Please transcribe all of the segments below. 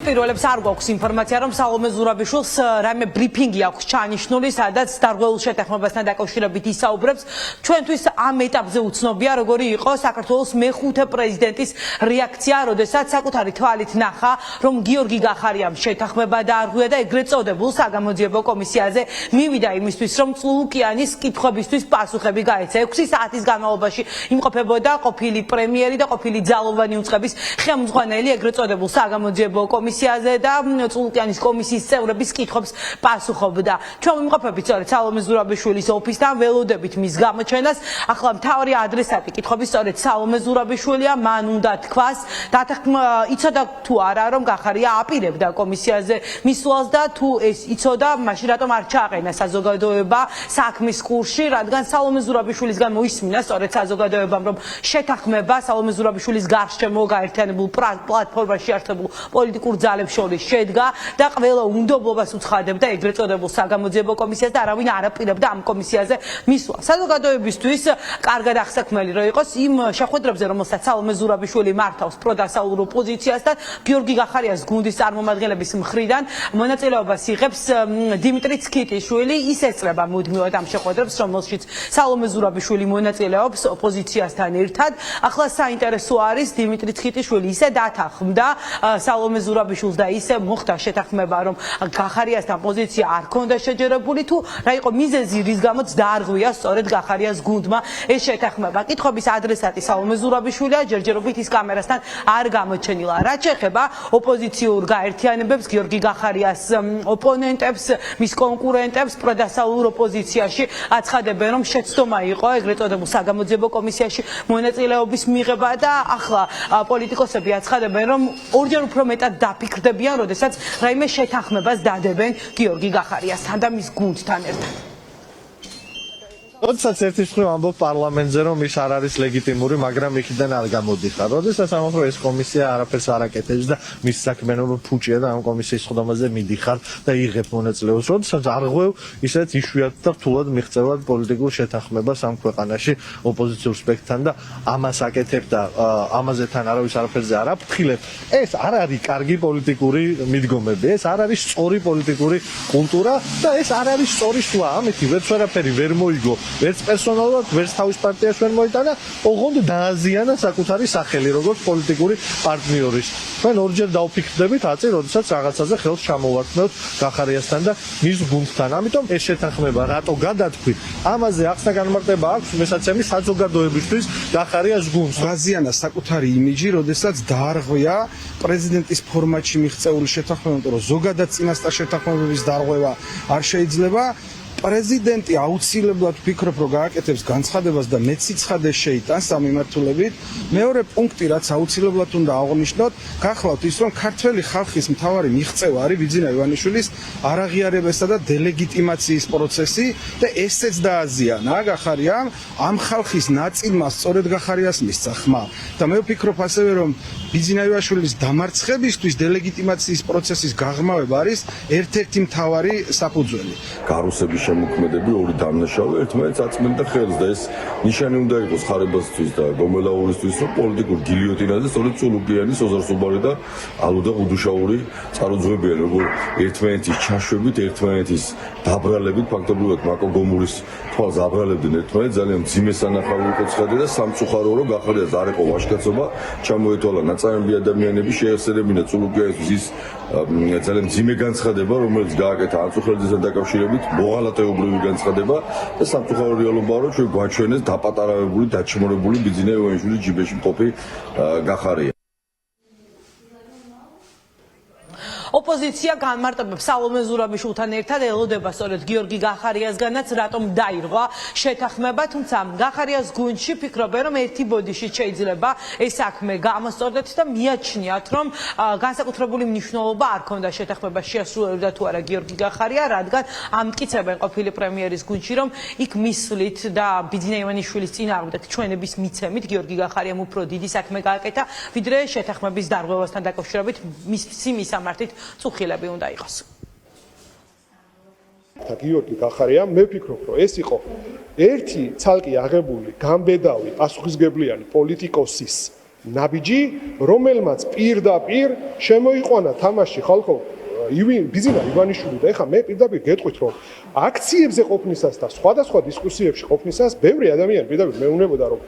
პირველებს არ გვაქვს ინფორმაცია, რომ სალომე ზურაბიშვილს რაიმე ბრიფინგი აქვს ჩაანიშნული, სადაც დარღვეულ შეთანხმებასთან დაკავშირებით ისაუბრებს. ჩვენთვის ამ ეტაპზე უცნობია, როგორი იყო საქართველოს მეხუთე პრეზიდენტის რეაქცია, როდესაც საკუთარი თვალით ნახა, რომ გიორგი გახარიამ შეთანხმება დაარღვია და ეგრეთ წოდებულ საგამოძიებო კომისიაზე მივიდა იმისთვის, რომ წლუკიანის კითხვებისთვის პასუხები გაეცა. 6 საათის განმავლობაში იმყოფებოდა ყოფილი პრემიერი და ყოფილი ძალოვანი უწყების ხელმძღვანელი ეგრეთ წოდებულ საგამოძიებო კომისიაზე და წლუკიანის კომისიის წევრების კითხვებს პასუხობდა. ჩვენ ვიმყოფებით სწორედ სალომე ზურაბიშვილის ოფისთან, ველოდებით მის გამოჩენას. ახლა მთავარი ადრესატი კითხვების სწორედ სალომე ზურაბიშვილია, მან უნდა თქვას, იცოდა თუ არა, რომ გახარია აპირებდა კომისიაზე მისვლას და თუ ეს იცოდა, მაშინ რატომ არ ჩააყენა საზოგადოება საქმის კურსში, რადგან სალომე ზურაბიშვილისგან მოისმინა სწორედ საზოგადოებამ, რომ შეთანხმება სალომე ზურაბიშვილის გარშემო გაერთიანებულ პლატფორმაში არსებულ პოლიტიკურ ძალებს შორის შედგა და ყველა უნდობლობას უცხადებდა ეგრეთ წოდებულ საგამოძიებო კომისიას და არავინ არ აპირებდა ამ კომისიაზე მისვლა. საზოგადოებისთვის კარგად აღსაქმელი რო იყოს იმ შეხვედრებზე, რომელსაც სალომე ზურაბიშვილი მართავს პროდასავლურ ოპოზიციასთან, გიორგი გახარიას გუნდის წარმომადგენლების მხრიდან მონაწილეობას იღებს დიმიტრი ცქიტიშვილი. ის ეწრება მუდმივად ამ შეხვედრებს, რომელშიც სალომე ზურაბიშვილი მონაწილეობს ოპოზიციასთან ერთად. ახლა საინტერესო არის დიმიტრი ცქიტიშვილი ისე დათანხმდა სალომე ზურაბიშვილს და ისე მოხდა შეთანხმება, რომ გახარიასთან პოზიცია არ ქონდა შეჯერებული, თუ რა იყო მიზეზი, რის გამოც დაარღვია სწორედ გახარიას გუნდმა ეს შეთანხმება. კითხვის ადრესატი სალომე ზურაბიშვილია, ჯერჯერობით ის კამერასთან არ გამოჩენილა. რაც შეეხება ოპოზიციურ გაერთიანებებს, გიორგი გახარიას ოპონენტებს, მის კონკურენტებს პროდასავლურ ოპოზიციაში აცხადებენ, რომ შეცდომა იყო ეგრეთ წოდებულ საგამოძიებო კომისიაში მონაწილეობის მიღება და ახლა პოლიტიკოსები აცხადებენ, რომ ორჯერ უფრო მეტად დაფიქრდებიან, როდესაც რაიმე შეთანხმებას დადებენ გიორგი გახარიასთან და მის გუნდთან ერთად. როდესაც ერთის მხრივ ამბობ პარლამენტზე, რომ ის არ არის ლეგიტიმური, მაგრამ იქიდან არ გამოდიხარ. როდესაც ამბობ ეს კომისია არაფერს არ აკეთებს და მის საქმიანობა ფუჭია და ამ კომისიის ხდომაზე მიდიხარ და იღებ მონაწილეობას. როდესაც არღვევ, ისეთ იშვიათ და რთულად მიღწევად პოლიტიკურ შეთანხმებას ამ ქვეყანაში ოპოზიციურ სპექტრთან და ამას აკეთებ და ამაზე თან არავის არაფერზე არ აფრთხილებ. ეს არ არის კარგი პოლიტიკური მიდგომები, ეს არ არის სწორი პოლიტიკური კულტურა და ეს არ არის სწორი სვლა. ამით ვერც ვერაფერი ვერ მოიგო. ვერც პერსონალურად, ვერც თავის პარტიას ვერ მოიტანა, ოღონდ დააზიანა საკუთარი სახელი, როგორც პოლიტიკური პარტნიორის. ჩვენ ორჯერ დავფიქრდებით აწი, როდესაც რაღაცაზე ხელს ჩამოვართმევთ გახარიასთან და მის გუნდთან. ამიტომ ეს შეთანხმება რატო გადათქვით? ამაზე ახსნა განმარტება აქვს მესაცემი საზოგადოებისთვის გახარიას გუნდს. გააზიანა საკუთარი იმიჯი, როდესაც დაარღვია პრეზიდენტის ფორმატში მიღწეული შეთანხმება, იმიტომ რომ ზოგადად წინასწარ შეთანხმებების დარღვევა არ შეიძლება. პრეზიდენტი აუცილებლად ვფიქრობ, რომ გააკეთებს განცხადებას და მეც სიცხადე შეიტანს ამ მიმართულებით. მეორე პუნქტი, რაც აუცილებლად უნდა აღვნიშნოთ, გახლავთ ის, რომ ქართველი ხალხის მთავარი მიღწევა არის ბიძინა ივანიშვილის არაღიარებასა და დელეგიტიმაციის პროცესი და ესეც დააზიანა გახარიამ ამ ხალხის ნაწილმა სწორედ გახარიას მისცა ხმა. და მე ვფიქრობ ასევე, რომ ბიძინა ივანიშვილის დამარცხებისთვის დელეგიტიმაციის პროცესის გაღრმავება არის ერთ-ერთი მთავარი საფუძველი. გარუსების შემოქმედები ორი დამნაშავე ერთმანეთს აწმენდა ხელს და ეს ნიშანი უნდა იყოს ხარებასთვის და გომელაურისთვის, რომ პოლიტიკურ გილიოტინაზე სწორედ წულუკიანის, ოზარსუბარი და ალუდა ყუდუშაური წარუძღვებიან, როგორ ერთმანეთის ჩაშვებით, ერთმანეთის დაბრალებით, ფაქტობრივად მაკო გომურის თვალს აბრალებდნენ ერთმანეთს, ძალიან მძიმე სანახავი იყო ცხადე და სამწუხარო, რომ გახარიას არ იყო ვაჟკაცობა, ჩამოეთვალა ნაწარმი ადამიანები, შეესწრებინა წულუკიანისთვის ის ძალიან მძიმე განცხადება, რომელიც გააკეთა ანწუხელძესთან დაკავშირებით, მოღალატეობრივი განცხადება და სამწუხარო რეალობაა, რომ ჩვენ გვაჩვენეს დაპატარავებული, დაჩმორებული ბიძინა ივანიშვილის ჯიბეში მყოფი გახარია. ოპოზიცია განმარტებებს სალომე ზურაბიშვილთან ერთად ელოდება სწორედ გიორგი გახარიასგანაც, რატომ დაირღვა შეთანხმება, თუმცა გახარიას გუნდში ფიქრობენ, რომ ერთი ბოდიში შეიძლება ეს საქმე გამოსწორდეთ და მიაჩნიათ, რომ განსაკუთრებული მნიშვნელობა არ ქონდა შეთანხმებას შეასრულებდა თუ არა გიორგი გახარია, რადგან ამტკიცებენ ყოფილი პრემიერის გუნდში, რომ იქ მისვლით და ბიძინა ივანიშვილის წინააღმდეგ ჩვენების მიცემით გიორგი გახარიამ უფრო დიდი საქმე გააკეთა, ვიდრე შეთანხმების დარღვევასთან დაკავშირებით მისი მისამართით წუხილები უნდა იყოს. გიორგი გახარიამ მე ვფიქრობ, რომ ეს იყო ერთი ცალკე აღებული, გამბედავი, პასუხისგებლიანი პოლიტიკოსის ნაბიჯი, რომელმაც პირდაპირ შემოიყვანა თამაში ხალხო ბიზინა ივანიშვილი და ეხლა მე პირდაპირ გეტყვით რომ აქციებზე ყოფნისას და სხვადასხვა დისკუსიებში ყოფნისას ბევრი ადამიანი პირდაპირ მეუბნებოდა რომ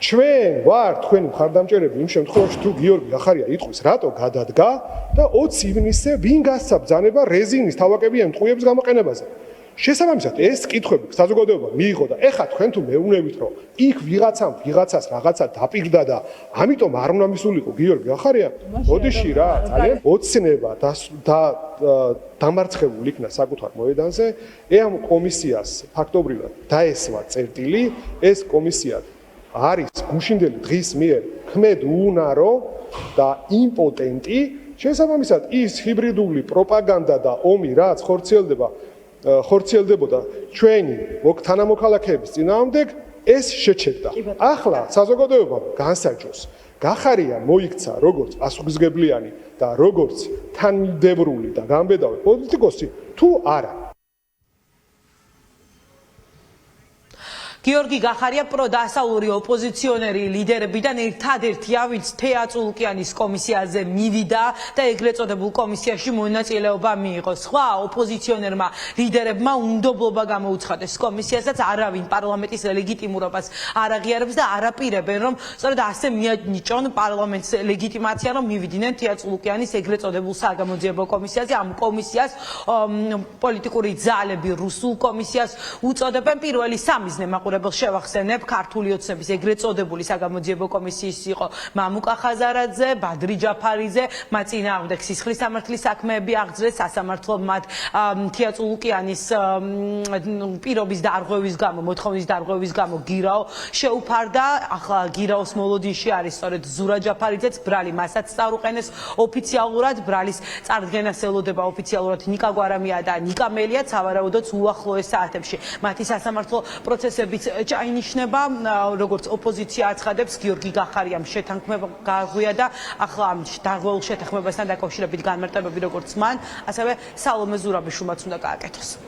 ჩვენ ვარ თქვენი მხარდამჭერები იმ შემთხვევაში თუ გიორგი გახარია იტყვის რატო გადადგა და 20 ივნისზე ვინ გასცა ბრძანება რეზინის თავაკებიან ტყუების გამოყენებაზე შესაბამისად ეს კითხვები საზოგადოება მიიღო და ეხლა თქვენ თუ მეუბნებით რომ იქ ვიღაცამ ვიღაცას რაღაცა დაპირდა და ამიტომ არ უნდა მისულიყო გიორგი გახარია ოდიში რა ძალიან ოცნება და დამარცხებული იქნა საკუთარ მოედანზე ამ კომისიას ფაქტობრივად დაესვა წერტილი ეს კომისია არის გუშინდელი დღის მიერ ქმედ უნარო და იმპოტენტი შესაბამისად ის ჰიბრიდული პროპაგანდა და ომი რაც ხორციელდებოდა ჩვენი თანამოქალაქეების წინააღმდეგ ეს შეჩერდა. ახლა საზოგადოებამ განსაჯოს გახარია მოიქცა როგორც პასუხისმგებლიანი და როგორც თანმიმდევრული და გამბედავი პოლიტიკოსი თუ არა. გიორგი გახარია პროდასავლური ოპოზიციონერი ლიდერებიდან ერთადერთია, ვინც თეატრულკიანის კომისიაზე მივიდა და ეგრეთ წოდებულ კომისიაში მონაწილეობა მიიღო. სხვა ოპოზიციონერმა ლიდერებმა უნდობლობა გამოუცხადეს კომისიასაც, არავინ პარლამენტის ლეგიტიმურობას არ აღიარებს და არაპირებენ, რომ სწორედ ასე მიანიჭონ პარლამენტს ლეგიტიმაცია, რომ მივიდნენ თეატრულკიანის ეგრეთ წოდებულ საგამოძიებო კომისიაზე. ამ კომისიას პოლიტიკური ძალები რუსულ კომისიას უწოდებენ. პირველი სამიზნე შევახსენებ ქართული ოცნების ეგრეთ წოდებული საგამოძიებო კომისიის იყო მამუკა ხაზარაძე, ბადრი ჯაფარიძე, მათ წინააღმდეგ სისხლის სამართლის საქმეები აღძრეს, სასამართლომ მათ თეატრულკიანის პირობის დარღვევის გამო, მოთხოვნის დარღვევის გამო გირაო შეუფარდა. ახლა გირაოს მოლოდინში არის სწორედ ზურა ჯაფარიძეც, ბრალი მასაც წარუყენეს ოფიციალურად, ბრალის წარდგენას ელოდება ოფიციალურად ნიკა გვარამია და ნიკა მელიაც, სავარაუდოდ უახლოეს საათებში მათი სასამართლო პროცესები ჩაინიშნება, როგორც ოპოზიცია აცხადებს, გიორგი გახარიამ შეთანხმება გააღვია და ახლა ამ დარღვეულ შეთანხმებასთან დაკავშირებით განმარტებები როგორც მან, ასევე სალომე ზურაბიშვილმაც უნდა გააკეთოს.